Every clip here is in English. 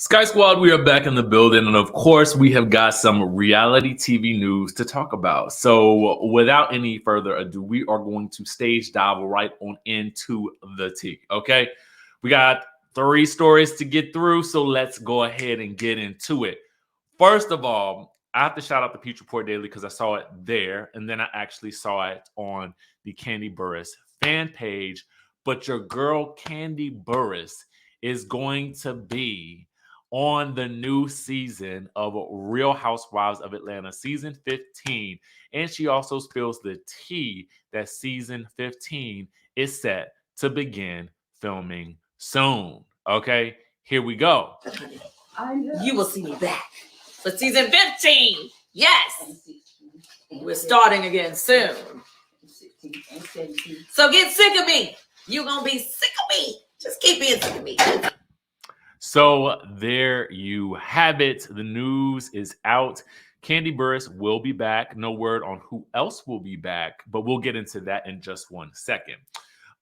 Sky Squad, we are back in the building, and of course, we have got some reality TV news to talk about. So, without any further ado, we are going to stage dive right on into the tea. Okay, we got 3 stories to get through, so let's go ahead and get into it. First of all, I have to shout out the Peach Report Daily because I saw it there, and then I actually saw it on the Kandi Burruss fan page. But your girl Kandi Burruss is going to be on the new season of Real Housewives of Atlanta, season 15. And she also spills the tea that season 15 is set to begin filming soon. Okay, here we go. You will see me back for season 15. Yes, we're starting again soon. So get sick of me. You're going to be sick of me. Just keep being sick of me. So there you have it. The news is out. Kandi Burruss will be back. No word on who else will be back, but we'll get into that in just 1 second.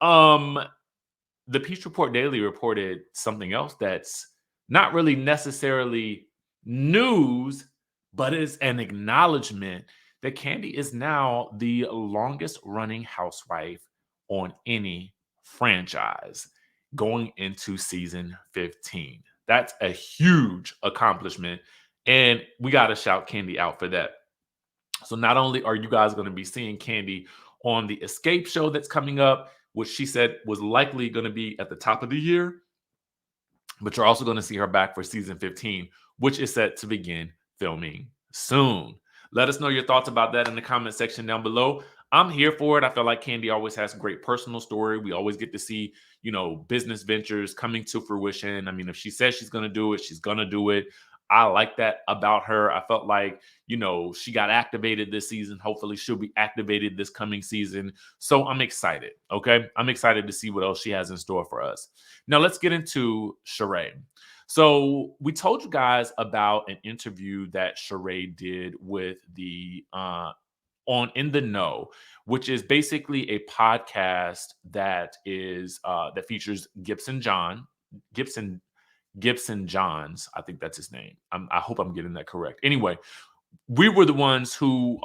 The Peach Report Daily reported something else that's not really necessarily news, but is an acknowledgement that Kandi is now the longest running housewife on any franchise going into season 15. That's a huge accomplishment, and we got to shout Kandi out for that. So not only are you guys going to be seeing Kandi on the Escape show that's coming up, which she said was likely going to be at the top of the year, but you're also going to see her back for season 15, which is set to begin filming soon. Let us know your thoughts about that in the comment section down below. I'm here for it. I feel like Kandi always has a great personal story. We always get to see, business ventures coming to fruition. I mean, if she says she's going to do it, she's going to do it. I like that about her. I felt like, she got activated this season. Hopefully she'll be activated this coming season. So I'm excited. Okay. I'm excited to see what else she has in store for us. Now let's get into Sheree. So we told you guys about an interview that Sheree did with the on In the Know, which is basically a podcast that is that features Gibson Johns. I think that's his name. I hope I'm getting that correct. Anyway, we were the ones who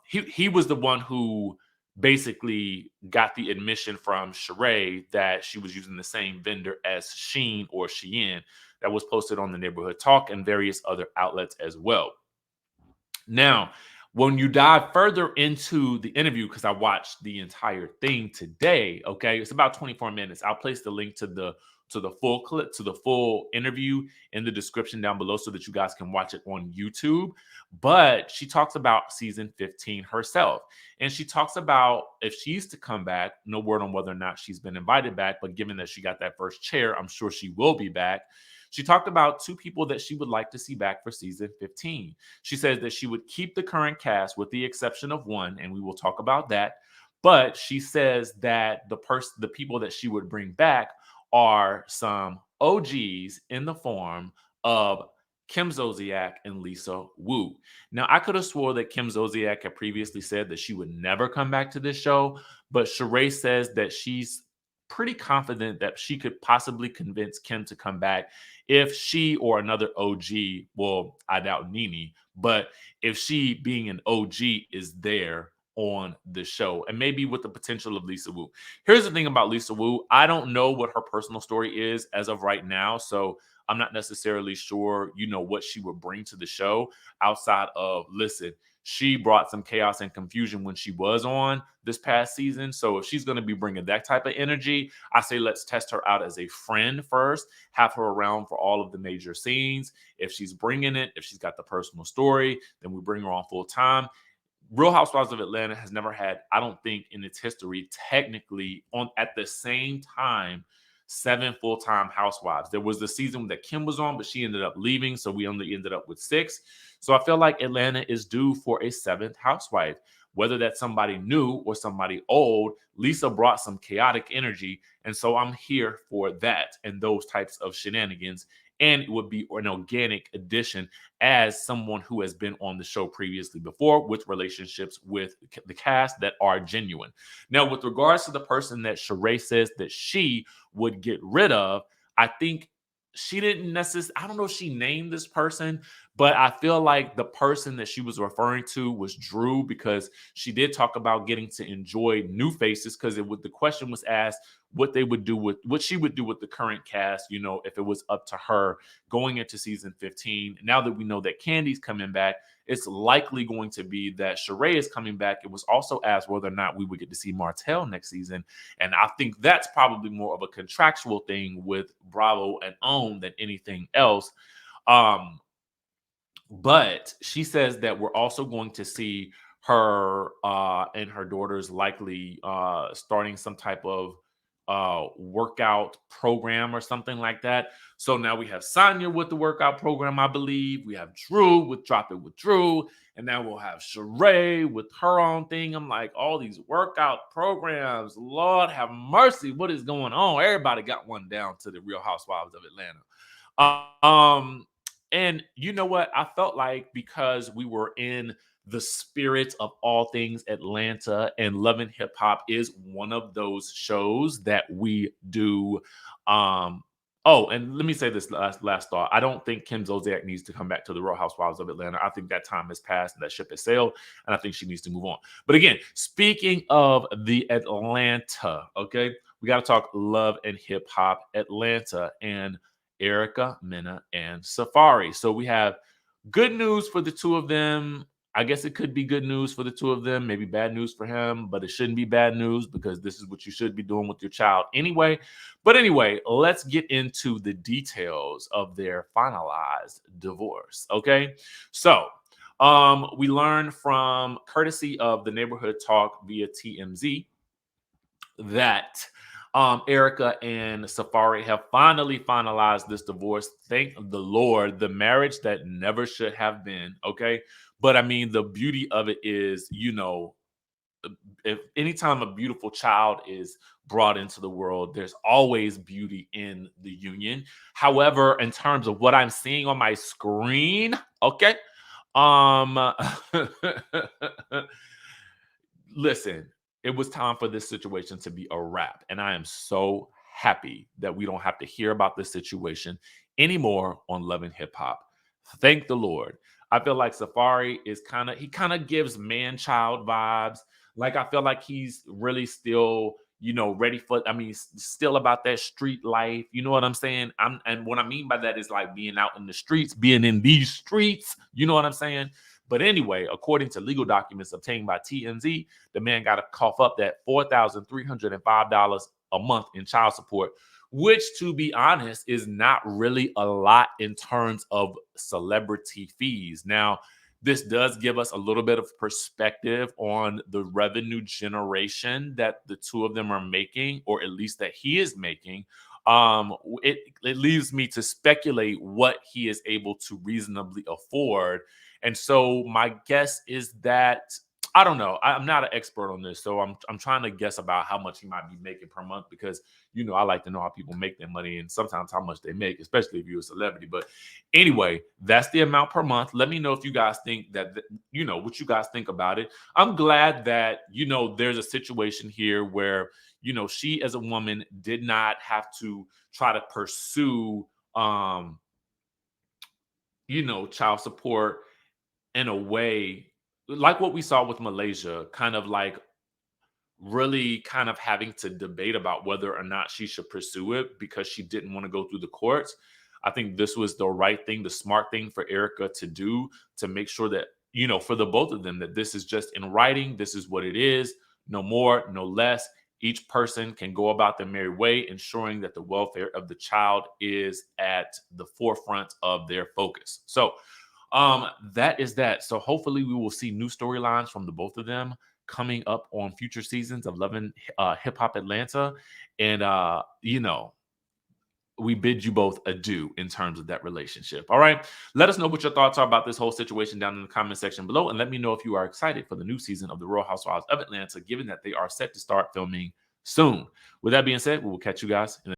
he was the one who basically got the admission from Sheree that she was using the same vendor as Shein or Shein that was posted on the Neighborhood Talk and various other outlets as well. Now, when you dive further into the interview, because I watched the entire thing today, okay, it's about 24 minutes. I'll place the link to the full clip, to the full interview in the description down below so that you guys can watch it on YouTube. But she talks about season 15 herself. And she talks about if she's to come back, no word on whether or not she's been invited back, but given that she got that first chair, I'm sure she will be back. She talked about 2 people that she would like to see back for season 15. She says that she would keep the current cast with the exception of one, and we will talk about that. But she says that the people that she would bring back are some OGs in the form of Kim Zolciak and Lisa Wu. Now, I could have swore that Kim Zolciak had previously said that she would never come back to this show, but Sheree says that she's pretty confident that she could possibly convince Kim to come back if she or another OG, well, I doubt Nene, but if she being an OG is there on the show, and maybe with the potential of Lisa Wu. Here's the thing about Lisa Wu. I don't know what her personal story is as of right now, so I'm not necessarily sure, what she would bring to the show outside of, listen, she brought some chaos and confusion when she was on this past season. So if she's going to be bringing that type of energy, I say let's test her out as a friend first, have her around for all of the major scenes. If she's bringing it, if she's got the personal story, then we bring her on full time. Real Housewives of Atlanta has never had, I don't think in its history, technically on at the same time, 7 full-time housewives. There was the season that Kim was on, but she ended up leaving, so we only ended up with 6. So I feel like Atlanta is due for a 7th housewife. Whether that's somebody new or somebody old, Lisa brought some chaotic energy, and so I'm here for that and those types of shenanigans. And it would be an organic addition as someone who has been on the show previously before with relationships with the cast that are genuine. Now, with regards to the person that Sheree says that she would get rid of, I think she didn't necessarily, I don't know if she named this person, but I feel like the person that she was referring to was Drew, because she did talk about getting to enjoy new faces, because the question was asked what they would do with what she would do with the current cast, if it was up to her going into season 15. Now that we know that Kandi's coming back, it's likely going to be that Sheree is coming back. It was also asked whether or not we would get to see Martell next season. And I think that's probably more of a contractual thing with Bravo and OWN than anything else. But she says that we're also going to see her and her daughters likely starting some type of workout program or something like that. So now we have Sonya with the workout program, I believe. We have Drew with Drop It with Drew. And now we'll have Sheree with her own thing. I'm like, all these workout programs, Lord have mercy. What is going on? Everybody got one down to the Real Housewives of Atlanta. And you know what? I felt like because we were in the spirit of all things Atlanta, and Love and Hip Hop is one of those shows that we do. And let me say this last thought. I don't think Kim Zolciak needs to come back to the Real Housewives of Atlanta. I think that time has passed and that ship has sailed, and I think she needs to move on. But again, speaking of the Atlanta, okay, we got to talk Love and Hip Hop Atlanta and ERIKA, Minna, and Safaree. So we have good news for the two of them. I guess it could be good news for the two of them, maybe bad news for him, but it shouldn't be bad news because this is what you should be doing with your child anyway. But anyway, let's get into the details of their finalized divorce, okay? So we learned from courtesy of the Neighborhood Talk via TMZ that ERIKA and Safaree have finally finalized this divorce. Thank the Lord, the marriage that never should have been, okay? But I mean, the beauty of it is, if anytime a beautiful child is brought into the world, there's always beauty in the union. However, in terms of what I'm seeing on my screen, okay, listen, it was time for this situation to be a wrap. And I am so happy that we don't have to hear about this situation anymore on Love and Hip Hop. Thank the Lord. I feel like Safaree is kind of gives man-child vibes. Like, I feel like he's really still, ready for, still about that street life. You know what I'm saying? And what I mean by that is like being out in the streets, being in these streets. You know what I'm saying? But anyway, according to legal documents obtained by TMZ, the man got to cough up that $4,305 a month in child support, which, to be honest, is not really a lot in terms of celebrity fees. Now, this does give us a little bit of perspective on the revenue generation that the two of them are making, or at least that he is making. It leaves me to speculate what he is able to reasonably afford. And so my guess is that, I don't know. I'm not an expert on this, so I'm trying to guess about how much he might be making per month, because I like to know how people make their money and sometimes how much they make, especially if you're a celebrity. But anyway, that's the amount per month. Let me know if you guys think that what you guys think about it. I'm glad that there's a situation here where she as a woman did not have to try to pursue child support in a way like what we saw with Malaysia, kind of like really kind of having to debate about whether or not she should pursue it because she didn't want to go through the courts. I think this was the right thing, the smart thing for ERIKA to do, to make sure that, for the both of them, that this is just in writing. This is what it is. No more, no less. Each person can go about their merry way, ensuring that the welfare of the child is at the forefront of their focus. So that is that. So hopefully we will see new storylines from the both of them coming up on future seasons of Love and Hip Hop Atlanta. And we bid you both adieu in terms of that relationship. All right. Let us know what your thoughts are about this whole situation down in the comment section below. And let me know if you are excited for the new season of The Real Housewives of Atlanta, given that they are set to start filming soon. With that being said, we will catch you guys in the